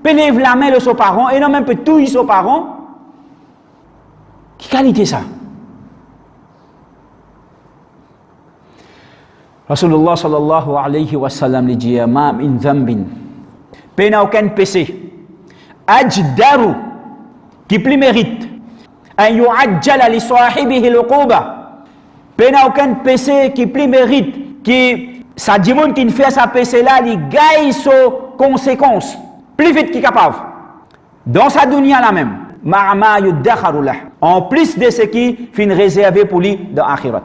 B: peuvent lever la main de ses parents, et non même peuvent touiller ses parents. Quelle qualité ça? Rasulullah sallallahu alayhi wa sallam dit ma min dhanbin, pena aucun péché ajdaru qui plus mérite an yu'ajjala li sahibihi l'uquba, pena aucun péché qui plus mérite qui ça dit monde qui fait sa péché là il gagne ses conséquences plus vite qu'il capable dans sa dunya là même ma'ama yudakharu lah, en plus de ce qui fin réservé pour lui dans akhirat.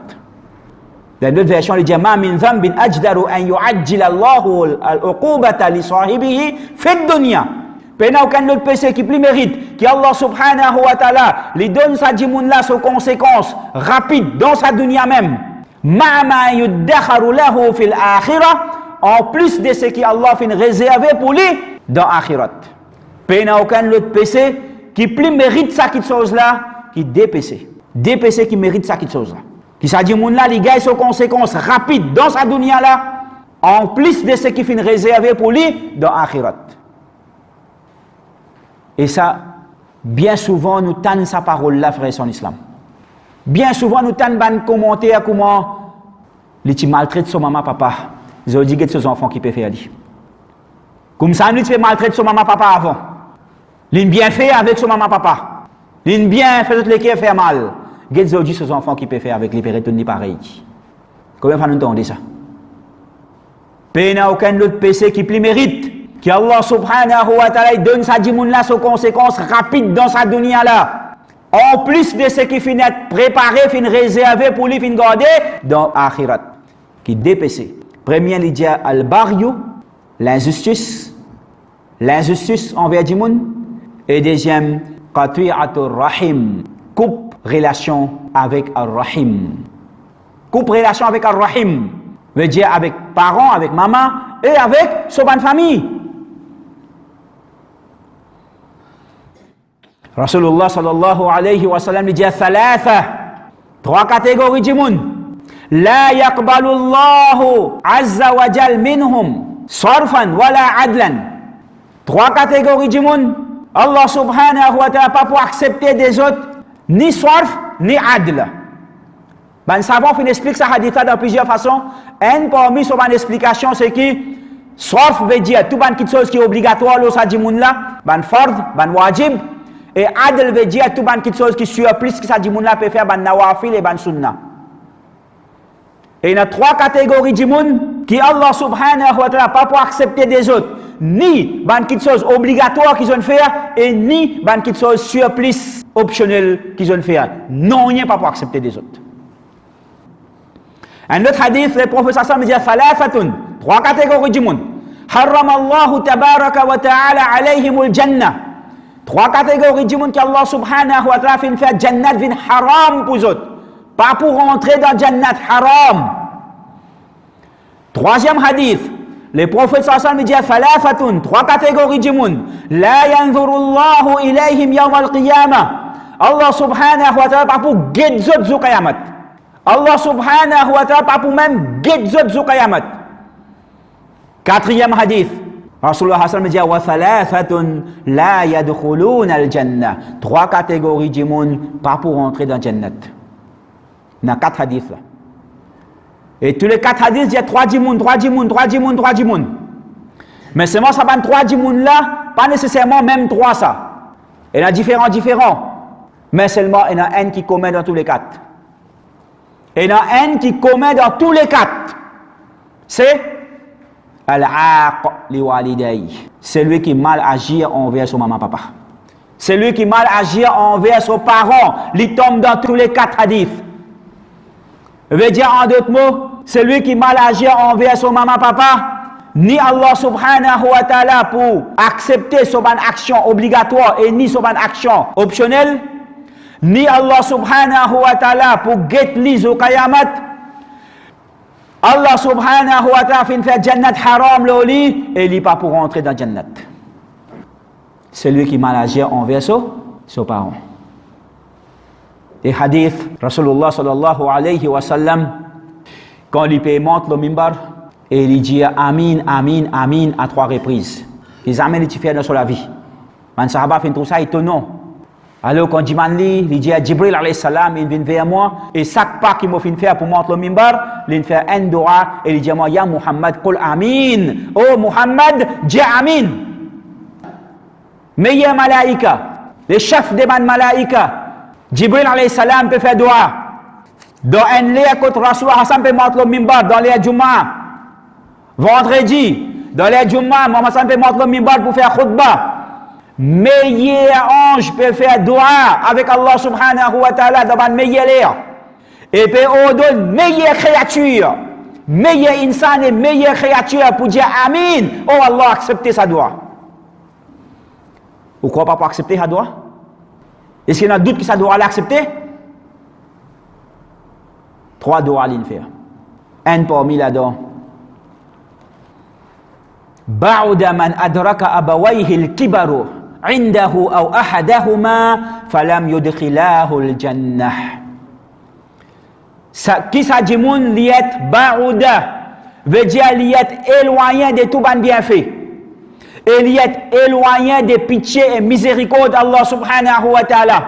B: Dans l'autre version, il dit ma min dhanbin ajdaru an yu'ajjila Allahu al-uqubata li sahibihi fi dunya. Pena aucun autre péché qui plus mérite que Allah subhanahu wa ta'ala lui donne sa djimoun là ses conséquences rapides dans sa dunya même. Ma ma yuddakharu lahu fil akhirah, en plus de ce que Allah fin réservé pour lui dans akhirat. Pena aucun autre péché qui plus mérite ça qui chose là qui des péchés qui méritent ça qui chose là. Qui ça dit moun là il gagne ses conséquences rapides dans sa dunya là en plus de ce qui fin réservé pour lui dans akhirat. Et ça bien souvent nous tannent sa parole là frère son islam. Bien souvent nous tannent ban commenter à comment il maltraite son maman papa. Ils ont dit que ses enfants qui peuvent faire lui. Comme ça il fait maltraite son maman papa avant. Il bien fait avec son maman papa. Il bien fait les qui fait mal. Ils ont dit ses enfants qui peuvent faire avec les pérétonies pareil. Combien de fois nous entendons ça? Peine à aucun autre péché qui plus mérite que Allah subhanahu wa ta'ala donne sa djimoun là ses conséquences rapides dans sa dunya là. En plus de ce qui finit préparé, finit réservé pour lui, finit gardé dans akhirat. Qui deux péchés. Premier, il dit al-baryu, l'injustice envers djimoun. Et deuxième, qati'atur rahim, coupe relation avec ar-rahim. Coupe relation avec ar-rahim veut dire avec parents, avec maman et avec sa bonne famille. Rasulullah sallallahu alayhi wa sallam dit thalatha, trois catégories de moun. La yaqbalu Allahu azza wa jal minhum sarfan wala adlan. Trois catégories de moun. Allah subhanahu wa ta'ala pas pour accepter des autres ni sarf ni adl. Ben savant fin explique ça hadith dans plusieurs façons. Un parmi son explication c'est que sarf veut dire tout ban quelque chose qui est obligatoire lo sa dimoun là, ban fard, ban wajib. Et adl veut dire tout ban quelque chose qui surplus que sa dimoun là peut faire ban nawafil et ban sunna. Et il y a trois catégories de moun qui Allah subhanahu wa ta'ala pas pour accepter des autres. Ni ban quelque chose obligatoire qu'ils ont faire et ni ban quelque chose surplus optionnel qu'ils ont faire. Non, il n'y a pas pour accepter des autres. Un autre hadith, le prophète sallallahu alayhi wa sallam dit thalathatun, trois catégories de monde. Harram Allahu tabaraka wa ta'ala alayhimul jannah. Trois catégories de monde qu'Allah subhanahu wa ta'ala fait faire jannat vin haram pour eux autres. Pas pour rentrer dans jannat haram. Troisième hadith, le prophète sallallahu alayhi wa sallam dit thalathatun, trois catégories de monde. La yanzuru Allahu ilayhim yawm al-qiyamah. Allah subhanahu wa ta'ala pas pour guider eux autres au qiyamah. Allah subhanahu wa ta'ala pas pour même guider eux autres au qiyamah. Quatrième hadith, Rasulullah sallam dit wa thalathatun la yadkhulun al-jannah. 3 catégories de monde pas pour entrer dans Jannat. Dans 4 hadiths là. Et tous les 4 hadiths il y a 3 djimoun. Mais seulement ça va 3 djimoun là, pas nécessairement même 3 ça. Il y en a différents. Mais seulement il y en a un qui commet dans tous les 4. Il y en a un qui commet dans tous les 4. C'est al-aq li waliday. C'est lui qui mal agit envers son maman papa. C'est lui qui mal agit envers ses parents. Il tombe dans tous les 4 hadiths. Je veux dire en d'autres mots, c'est lui qui mal agit envers son maman papa. Ni Allah subhanahu wa ta'ala pour accepter son action obligatoire et ni son action optionnelle. Ni Allah subhanahu wa ta'ala pour get li au qayamat. Allah subhanahu wa ta'ala fait Jannat haram loli et il n'est pas pour rentrer dans Jannat. C'est lui qui mal agit envers ses parents. Et hadith, Rasulullah sallallahu alayhi wa sallam, quand il monte le mimbar, et il dit Amin, Amin, Amin à 3 reprises. Les amens qui fait dans la vie. Man sahaba fait tout ça étonnant. Alors quand il dit à Jibril alayhi salam, il vient vers moi, et chaque pas qu'il m'a fait faire pour monter le mimbar, il fait un dua, et il dit à moi, Ya Muhammad, qul Amin. Oh Muhammad, dis Amin. Meilleur malaïka, le chef des malaïka, Jibril alayhi salam peut faire dua. Dans un lieu contre Rasulullah Hassan peut monter le mimbar, dans les Jum'a. Vendredi, dans les Jum'a, Mohamed Hassan peut monter le mimbar pour faire khutbah. Meilleur ange peut faire dua avec Allah subhanahu wa ta'ala dans le meilleur l'air. Et peut ordonner meilleure créature, meilleur insan et meilleure créature pour dire Amin. Oh Allah, acceptez sa dua. Vous croyez pas pour accepter sa dua? Est-ce qu'il y a un doute que sa dua l'accepter? 3 doigts il fait. Un parmi là-dedans. Ba'uda man adraka abawayhi al-kibaru indahu aw ahadahuma falam yudkhilahu al-jannah. Qui ça dit moun liet ba'uda veut dire liet éloigné de tout ban bienfait. Et liet éloigné de pitié et miséricorde d'Allah subhanahu wa ta'ala.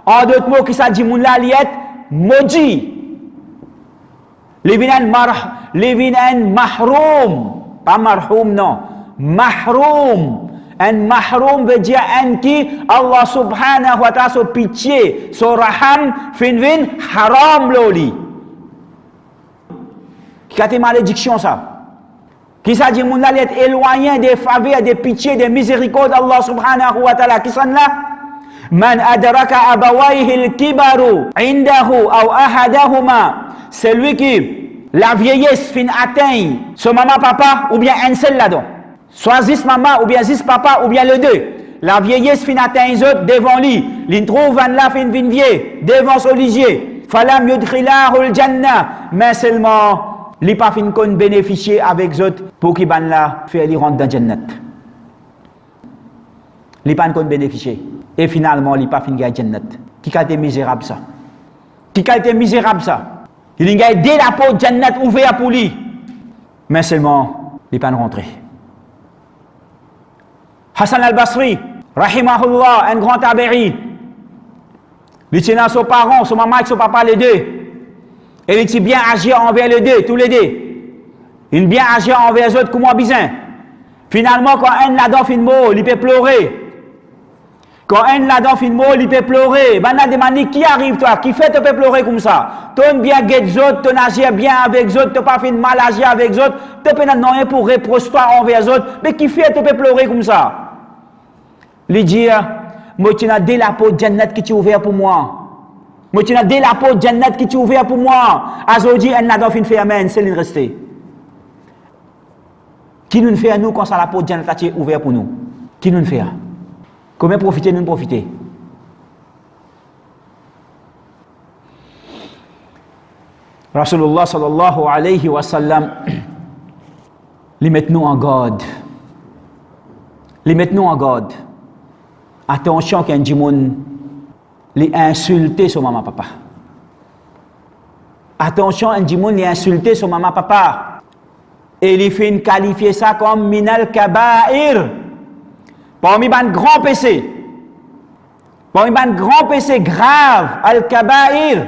B: En d'autres mots, qui ça dit moun la liet maudit. Levinan mahroum. Pas marhoum, non. Mahroum. Un mahroum veut dire un qui, Allah subhanahu wa ta'ala, son pitié, son raham, finvin, haram loli. Qui a été malédiction ça? Qui ça dit, mon est éloigné des faveurs, des pitiés, des miséricordes d'Allah subhanahu wa ta'ala? Qui sont là? Man adraka abawayhi al-kibaru indahu aw ahadahuma. C'est lui qui la vieillesse fin atteint son maman papa ou bien un seul là-dedans. Soit 10 maman ou bien 10 papa ou bien le 2. La vieillesse fin atteint les autres devant lui. L'in trouve un la fin vieux devant son lisier. Falam yudkhilahu al-jannah. Mais seulement, il pas fin qu'on bénéficier avec les autres pour qu'il ban là faire lui rentrer dans Jannat. Il pas qu'on bénéficier. Et finalement, il pas fin gagner Jannat. Qui a été misérable ça? Qui a été misérable ça? Il y a dès la porte Jannat ouverte pour lui. Mais seulement, il n'est pas rentré. Hassan al-Basri, rahimahullah, un grand tabi'i. Il tient à son parent, son maman et son papa, les deux. Et il bien agir envers les deux, tous les deux. Il bien agir envers les autres comme un bizin. Finalement, quand un là-dedans fait mot, il peut pleurer. Quand un là-dedans fait mot, il peut pleurer. Ben, on a demandé qui arrive, toi, qui fait te peut pleurer comme ça. Tu bien guette les autres, tu agis bien avec les autres, tu pas fait mal agir avec les autres, tu peux non rien pour reprocher-toi envers les autres. Mais qui fait te peut pleurer comme ça? Il dit, moi, tu as dès la porte Jannat qui t'est ouvert pour moi. Moi, tu as dès la porte Jannat qui t'est ouvert pour moi. Aujourd'hui, un là-dedans fait fermer, c'est le resté. Qui nous fait à nous quand ça la porte Jannat est ouverte pour nous? Qui nous fait? Comment profiter, nous profiter? Rasulullah sallallahu alayhi wa sallam, les mettons en garde. Les mettons en garde. Attention qu'un djimoun les insulter son maman papa. Attention, un djimoun les insulter son maman papa. Et il fait qualifier ça comme minal kaba'ir. Parmi les grands péchés. Parmi les grands péchés graves, al-kaba'ir.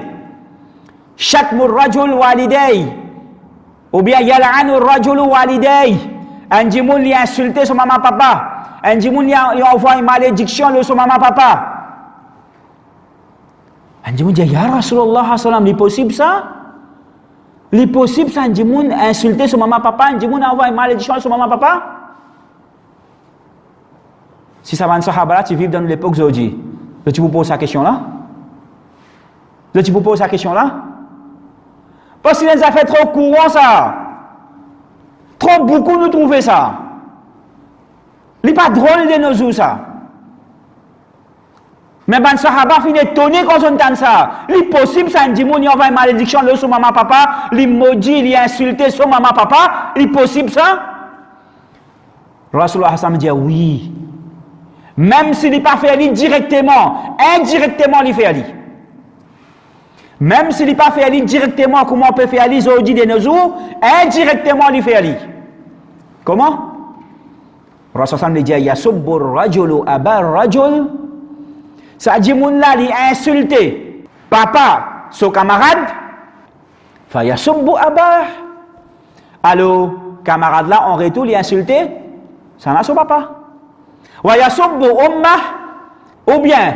B: Shatmur rajul waliday. Ou bien yal'anu rajul waliday. Un djimoun lui a insulté son maman papa. Un djimoun lui a envoyé une malédiction de son maman papa. Un djimoun dit, ya Rasulullah, c'est possible ça? C'est possible ça, un djimoun a insulté son maman papa, un djimoun a envoyé une malédiction de son maman papa? Si ça va un sahaba là, tu vis dans l'époque d'aujourd'hui. Tu vous poses la question là? Tu vous poses la question là? Parce qu'il nous a fait trop courant ça. Trop beaucoup nous trouver ça. Il n'est pas drôle de nos jours ça. Mais ben sahaba fin étonné quand on entend ça. Il est possible ça, un djimoun il envoie une malédiction de son maman papa, il maudit, il a insulté son maman papa. Il est possible ça? Rasulullah Hassan dit oui. Même s'il n'est pas fait aller directement, indirectement il fait aller. Même s'il n'est pas fait aller directement, comment on peut faire aller aujourd'hui de nos jours, indirectement il fait aller. Comment? Rasulullah dit yasubbu rajulu abar rajul. Ça dit moun là il a insulté papa son camarade. Fa yasubbu abah. Alors camarade là en retour il a insulté ça n'a son papa. Wa yasubbu ummah, ou bien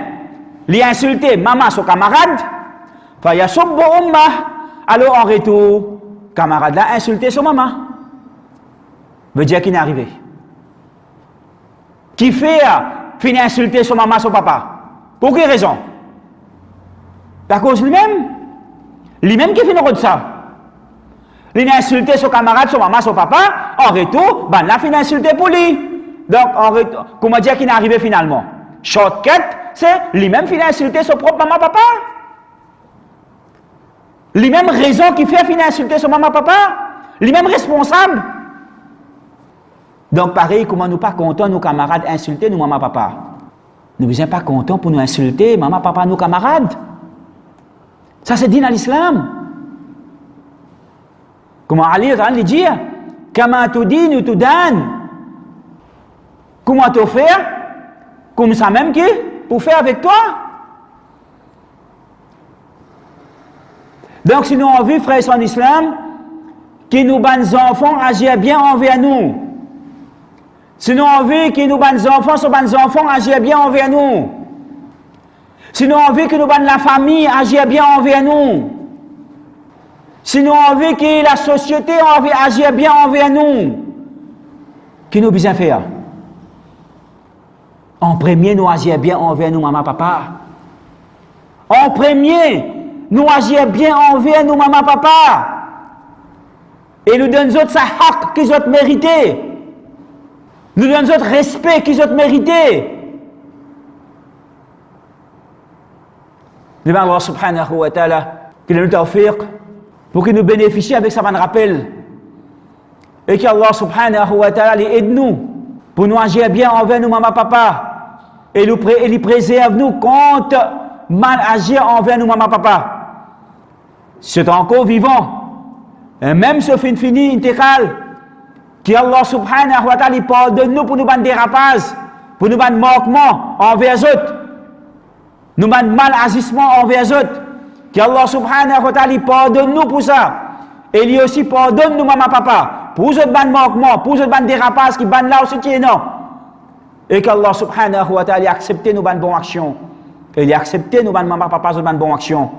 B: il a insulté maman son camarade. Fa yasubbu ummah. Alors en retour camarade là a insulté son maman. Veut dire qu'il n'est arrivé. Qui fait finir insulter son maman son papa? Pour quelle raison? À cause lui-même. Lui-même qui fait de ça. Il a insulté son camarade, son maman, son papa. En retour, ben là, il a insulté pour lui. Donc, en retour, comment dire qu'il est arrivé finalement? Shortcut, c'est lui-même qui a insulté son propre maman, papa. Lui-même raison qui fait finir insulter son maman, papa. Lui-même responsable. Donc, pareil, comment nous pas contents, nos camarades insulter nos maman, papa. Nous ne sommes pas contents pour nous insulter, maman, papa, nos camarades. Ça, c'est dit dans l'islam. Comment Ali le dit? Comment tu dis, nous te donnes. Comment tu fais? Comme ça même qui? Pour faire avec toi. Donc, si nous avons vu, frères en islam, que nos bons enfants agissent bien envers nous. Si nous avons vu que nos bons enfants agissent bien envers nous. Si nous avons vu que la famille agit bien envers nous. Si nous avons vu que la société agit bien envers nous. Qu'est-ce que nous besoin faire? En premier, nous agissons bien envers nous, maman, papa. En premier, nous agissons bien envers nous, maman, papa. Et nous donnons autres sa haq qu'ils ont mérité. Nous donnons autres respect qu'ils ont mérité. Devant Allah subhanahu wa ta'ala, qu'il nous tawfiq, pour qu'il nous bénéficie avec sa bonne rappel. Et qu'Allah subhanahu wa ta'ala aide nous, pour nous agir bien envers nous, maman, papa. Et il préserve nous contre mal agir envers nous, maman, papa. C'est encore vivant. Et même ce fini intégral, qu'Allah subhanahu wa ta'ala pardonne nous pour nous ban dérapage, pour nous ban manquement envers eux, nous ban mal agissement envers eux. Qu'Allah subhanahu wa ta'ala pardonne nous pour ça. Et lui aussi pardonne nous, maman, papa, pour eux ban manquement, pour eux ban dérapage qui ban là aussi qui est non. Et qu'Allah subhanahu wa ta'ala accepte nos bonnes actions. Et il accepte nos bonnes maman, papa, nos bonnes actions.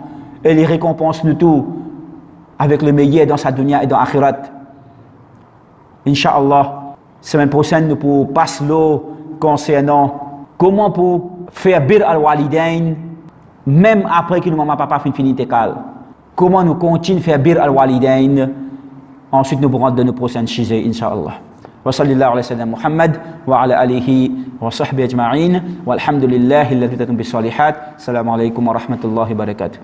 B: Et il récompense nous tout avec le meilleur dans sa dunya et dans l'akhirat. Inch'Allah, semaine prochaine, nous pourrons passer l'eau concernant comment pour faire bir al-walidain, même après que nos maman, papa finissent l'école. Comment nous continuons à faire bir al-walidain. Ensuite, nous pourrons donner nos prochaines choses, Inch'Allah. وصلى الله على سيدنا محمد وعلى آله وصحبه أجمعين والحمد لله الذي تتم بالصالحات. السلام عليكم ورحمة الله وبركاته.